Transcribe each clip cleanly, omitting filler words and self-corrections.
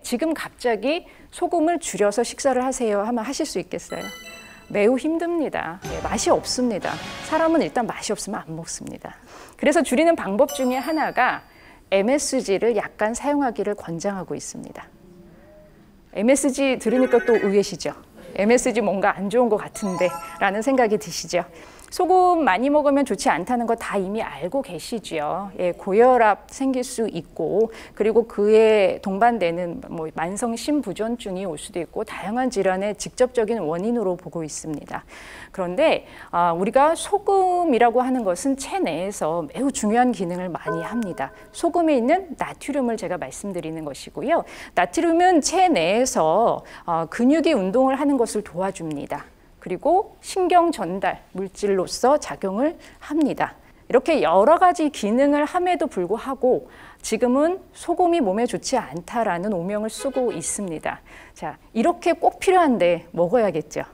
지금 갑자기 소금을 줄여서 식사를 하세요 하면 하실 수 있겠어요? 매우 힘듭니다. 맛이 없습니다. 사람은 일단 맛이 없으면 안 먹습니다. 그래서 줄이는 방법 중에 하나가 MSG를 약간 사용하기를 권장하고 있습니다. MSG 들으니까 또 의외시죠? MSG 뭔가 안 좋은 것 같은데 라는 생각이 드시죠? 소금 많이 먹으면 좋지 않다는 거 다 이미 알고 계시죠. 고혈압 생길 수 있고, 그리고 그에 동반되는 만성 심부전증이 올 수도 있고 다양한 질환의 직접적인 원인으로 보고 있습니다. 그런데 우리가 소금이라고 하는 것은 체내에서 매우 중요한 기능을 많이 합니다. 소금에 있는 나트륨을 제가 말씀드리는 것이고요. 나트륨은 체내에서 근육이 운동을 하는 것을 도와줍니다. 그리고 신경 전달 물질로서 작용을 합니다. 이렇게 여러 가지 기능을 함에도 불구하고 지금은 소금이 몸에 좋지 않다라는 오명을 쓰고 있습니다. 자, 이렇게 꼭 필요한데 먹어야겠죠.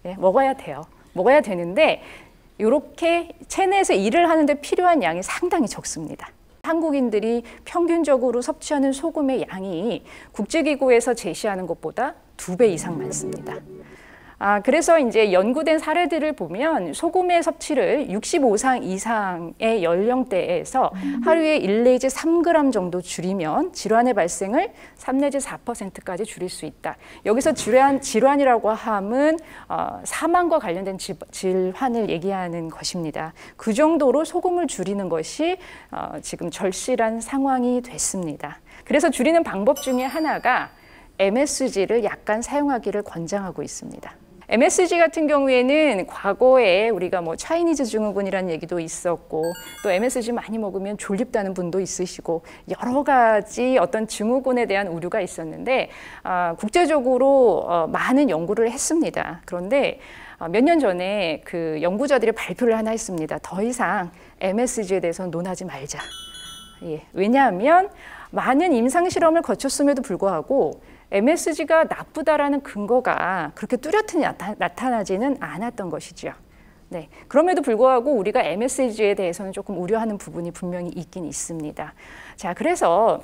네, 먹어야 돼요. 먹어야 되는데 이렇게 체내에서 일을 하는데 필요한 양이 상당히 적습니다. 한국인들이 평균적으로 섭취하는 소금의 양이 국제기구에서 제시하는 것보다 2배 이상 많습니다. 그래서 이제 연구된 사례들을 보면 소금의 섭취를 65세 이상의 연령대에서 하루에 1 내지 3g 정도 줄이면 질환의 발생을 3 내지 4%까지 줄일 수 있다. 여기서 질환이라고 함은 사망과 관련된 질환을 얘기하는 것입니다. 그 정도로 소금을 줄이는 것이 지금 절실한 상황이 됐습니다. 그래서 줄이는 방법 중에 하나가 MSG를 약간 사용하기를 권장하고 있습니다. MSG 같은 경우에는 과거에 우리가 차이니즈 증후군이라는 얘기도 있었고, 또 MSG 많이 먹으면 졸립다는 분도 있으시고, 여러 가지 어떤 증후군에 대한 우려가 있었는데 국제적으로 많은 연구를 했습니다. 그런데 몇 년 전에 그 연구자들이 발표를 하나 했습니다. 더 이상 MSG에 대해서는 논하지 말자. 왜냐하면 많은 임상 실험을 거쳤음에도 불구하고 MSG가 나쁘다라는 근거가 그렇게 뚜렷이 나타나지는 않았던 것이죠. 네, 그럼에도 불구하고 우리가 MSG에 대해서는 조금 우려하는 부분이 분명히 있긴 있습니다. 자, 그래서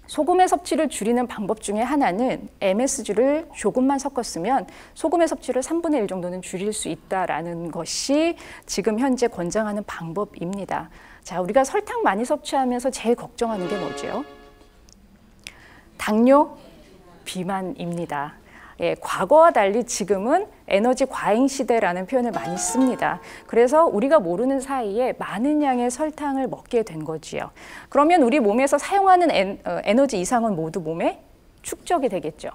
소금의 섭취를 줄이는 방법 중에 하나는 MSG를 조금만 섞었으면 소금의 섭취를 3분의 1 정도는 줄일 수 있다라는 것이 지금 현재 권장하는 방법입니다. 자, 우리가 설탕 많이 섭취하면서 제일 걱정하는 게 뭐죠? 당뇨, 비만입니다. 과거와 달리 지금은 에너지 과잉 시대라는 표현을 많이 씁니다. 그래서 우리가 모르는 사이에 많은 양의 설탕을 먹게 된 거지요. 그러면 우리 몸에서 사용하는 에너지 이상은 모두 몸에 축적이 되겠죠.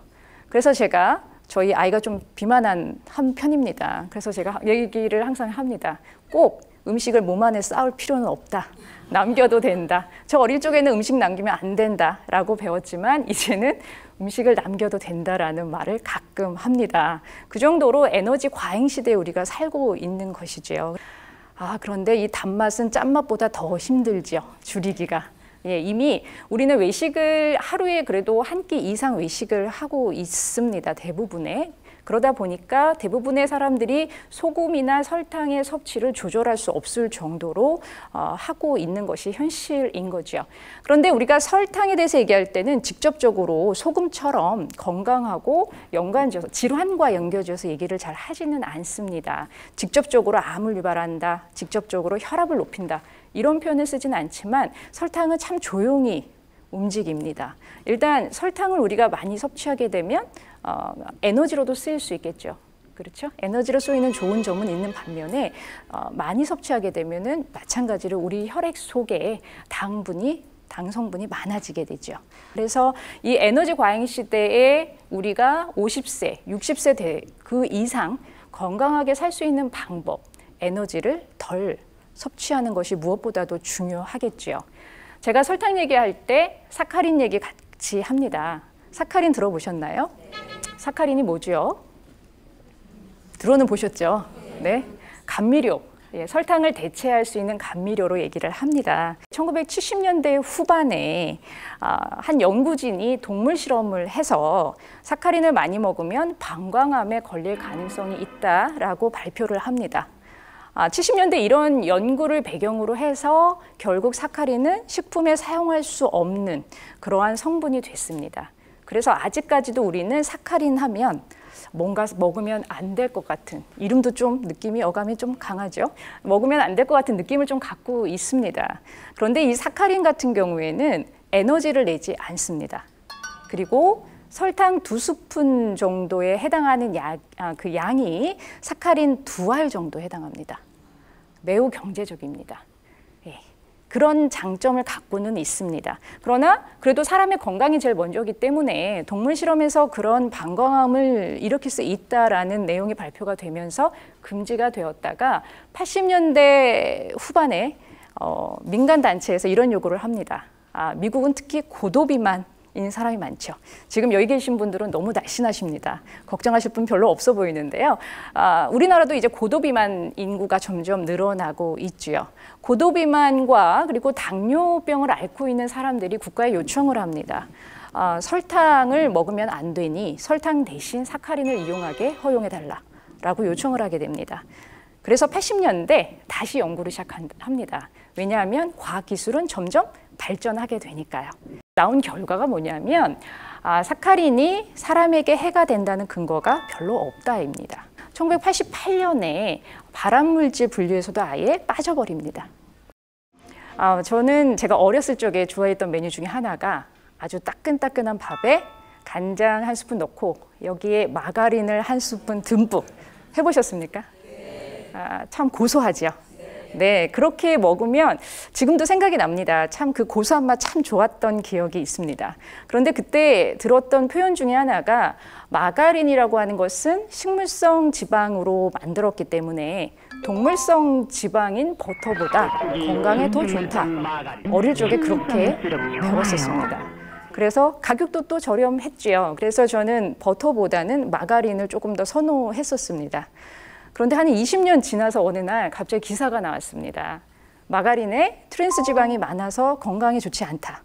그래서 제가 저희 아이가 좀 비만한 한 편입니다. 그래서 제가 얘기를 항상 합니다. 꼭 음식을 몸 안에 쌓을 필요는 없다. 남겨도 된다. 저 어릴 적에는 음식 남기면 안 된다라고 배웠지만 이제는 음식을 남겨도 된다라는 말을 가끔 합니다. 그 정도로 에너지 과잉 시대에 우리가 살고 있는 것이죠. 그런데 이 단맛은 짠맛보다 더 힘들죠. 줄이기가. 이미 우리는 외식을 하루에 그래도 한 끼 이상 외식을 하고 있습니다. 대부분의. 그러다 보니까 대부분의 사람들이 소금이나 설탕의 섭취를 조절할 수 없을 정도로 하고 있는 것이 현실인 거죠. 그런데 우리가 설탕에 대해서 얘기할 때는 직접적으로 소금처럼 건강하고 연관지어서 질환과 연결지어서 얘기를 잘 하지는 않습니다. 직접적으로 암을 유발한다, 직접적으로 혈압을 높인다 이런 표현을 쓰지는 않지만 설탕은 참 조용히 움직입니다. 일단 설탕을 우리가 많이 섭취하게 되면 에너지로도 쓰일 수 있겠죠. 그렇죠? 에너지로 쓰이는 좋은 점은 있는 반면에 많이 섭취하게 되면은 마찬가지로 우리 혈액 속에 당 성분이 많아지게 되죠. 그래서 이 에너지 과잉 시대에 우리가 50세, 60세 그 이상 건강하게 살 수 있는 방법, 에너지를 덜 섭취하는 것이 무엇보다도 중요하겠죠. 제가 설탕 얘기할 때 사카린 얘기 같이 합니다. 사카린 들어보셨나요? 사카린이 뭐죠? 들어는 보셨죠? 네, 감미료. 설탕을 대체할 수 있는 감미료로 얘기를 합니다. 1970년대 후반에 한 연구진이 동물 실험을 해서 사카린을 많이 먹으면 방광암에 걸릴 가능성이 있다라고 발표를 합니다. 70년대 이런 연구를 배경으로 해서 결국 사카린은 식품에 사용할 수 없는 그러한 성분이 됐습니다. 그래서 아직까지도 우리는 사카린 하면 뭔가 먹으면 안 될 것 같은, 이름도 좀 느낌이 어감이 좀 강하죠. 먹으면 안 될 것 같은 느낌을 좀 갖고 있습니다. 그런데 이 사카린 같은 경우에는 에너지를 내지 않습니다. 그리고 설탕 2스푼 정도에 해당하는 그 양이 사카린 2알 정도에 해당합니다. 매우 경제적입니다. 예. 그런 장점을 갖고는 있습니다. 그러나 그래도 사람의 건강이 제일 먼저이기 때문에 동물 실험에서 그런 방광암을 일으킬 수 있다라는 내용이 발표가 되면서 금지가 되었다가 80년대 후반에 민간 단체에서 이런 요구를 합니다. 미국은 특히 고도비만인 사람이 많죠. 지금 여기 계신 분들은 너무 날씬하십니다. 걱정하실 분 별로 없어 보이는데요. 우리나라도 이제 고도비만 인구가 점점 늘어나고 있죠. 고도비만과 그리고 당뇨병을 앓고 있는 사람들이 국가에 요청을 합니다. 설탕을 먹으면 안 되니 설탕 대신 사카린을 이용하게 허용해달라라고 요청을 하게 됩니다. 그래서 80년대 다시 연구를 시작합니다. 왜냐하면 과학기술은 점점 발전하게 되니까요. 나온 결과가 뭐냐면 사카린이 사람에게 해가 된다는 근거가 별로 없다입니다. 1988년에 발암물질 분류에서도 아예 빠져버립니다. 저는 제가 어렸을 적에 좋아했던 메뉴 중에 하나가 아주 따끈따끈한 밥에 간장 1스푼 넣고 여기에 마가린을 1스푼 듬뿍 해보셨습니까? 참 고소하죠. 네, 그렇게 먹으면 지금도 생각이 납니다. 참 그 고소한 맛 참 좋았던 기억이 있습니다. 그런데 그때 들었던 표현 중에 하나가 마가린이라고 하는 것은 식물성 지방으로 만들었기 때문에 동물성 지방인 버터보다 건강에 더 좋다. 어릴 적에 그렇게 배웠었습니다. 그래서 가격도 또 저렴했지요. 그래서 저는 버터보다는 마가린을 조금 더 선호했었습니다. 그런데 한 20년 지나서 어느 날 갑자기 기사가 나왔습니다. 마가린에 트랜스 지방이 많아서 건강에 좋지 않다.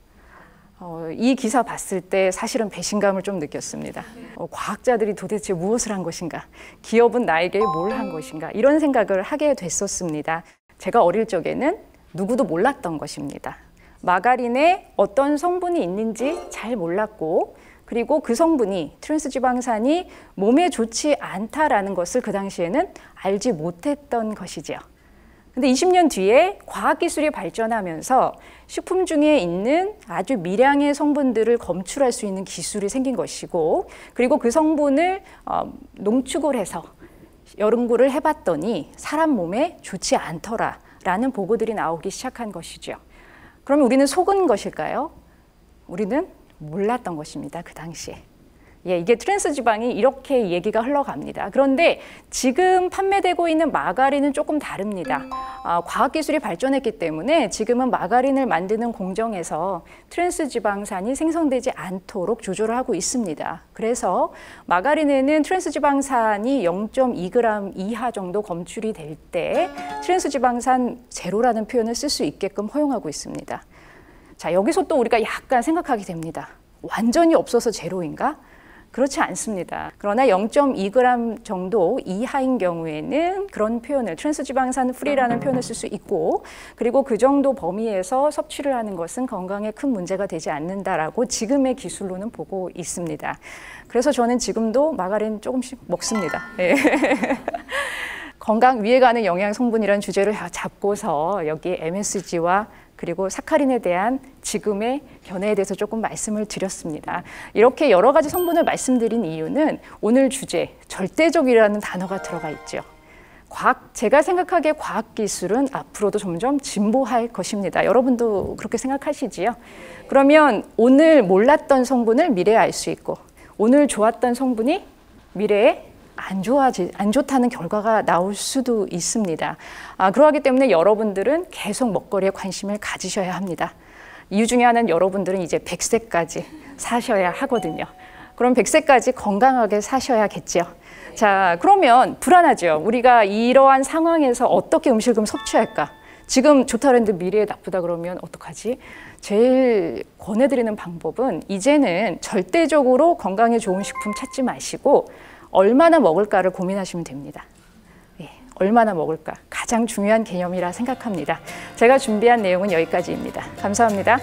이 기사 봤을 때 사실은 배신감을 좀 느꼈습니다. 과학자들이 도대체 무엇을 한 것인가? 기업은 나에게 뭘 한 것인가? 이런 생각을 하게 됐었습니다. 제가 어릴 적에는 누구도 몰랐던 것입니다. 마가린에 어떤 성분이 있는지 잘 몰랐고 그리고 그 성분이 트랜스지방산이 몸에 좋지 않다라는 것을 그 당시에는 알지 못했던 것이죠. 근데 20년 뒤에 과학기술이 발전하면서 식품 중에 있는 아주 미량의 성분들을 검출할 수 있는 기술이 생긴 것이고 그리고 그 성분을 농축을 해서 연구를 해봤더니 사람 몸에 좋지 않더라라는 보고들이 나오기 시작한 것이죠. 그러면 우리는 속은 것일까요? 우리는 몰랐던 것입니다. 그 당시에. 이게 트랜스 지방이 이렇게 얘기가 흘러갑니다. 그런데 지금 판매되고 있는 마가린은 조금 다릅니다. 과학기술이 발전했기 때문에 지금은 마가린을 만드는 공정에서 트랜스 지방산이 생성되지 않도록 조절을 하고 있습니다. 그래서 마가린에는 트랜스 지방산이 0.2g 이하 정도 검출이 될 때 트랜스 지방산 제로라는 표현을 쓸 수 있게끔 허용하고 있습니다. 자, 여기서 또 우리가 약간 생각하게 됩니다. 완전히 없어서 제로인가? 그렇지 않습니다. 그러나 0.2g 정도 이하인 경우에는 그런 표현을 트랜스지방산 프리라는 표현을 쓸 수 있고 그리고 그 정도 범위에서 섭취를 하는 것은 건강에 큰 문제가 되지 않는다라고 지금의 기술로는 보고 있습니다. 그래서 저는 지금도 마가린 조금씩 먹습니다. 네. 건강 위에 가는 영양 성분이라는 주제를 잡고서 여기 MSG와 그리고 사카린에 대한 지금의 견해에 대해서 조금 말씀을 드렸습니다. 이렇게 여러 가지 성분을 말씀드린 이유는 오늘 주제, 절대적이라는 단어가 들어가 있죠. 제가 생각하기에 과학기술은 앞으로도 점점 진보할 것입니다. 여러분도 그렇게 생각하시지요? 그러면 오늘 몰랐던 성분을 미래에 알 수 있고 오늘 좋았던 성분이 미래에 안 좋다는 결과가 나올 수도 있습니다. 그러기 때문에 여러분들은 계속 먹거리에 관심을 가지셔야 합니다. 이유 중에 하나는 여러분들은 이제 100세까지 사셔야 하거든요. 그럼 100세까지 건강하게 사셔야겠죠. 자, 그러면 불안하죠. 우리가 이러한 상황에서 어떻게 음식을 섭취할까? 지금 좋다 그랬는데 미래에 나쁘다 그러면 어떡하지? 제일 권해드리는 방법은 이제는 절대적으로 건강에 좋은 식품 찾지 마시고 얼마나 먹을까를 고민하시면 됩니다. 얼마나 먹을까? 가장 중요한 개념이라 생각합니다. 제가 준비한 내용은 여기까지입니다. 감사합니다.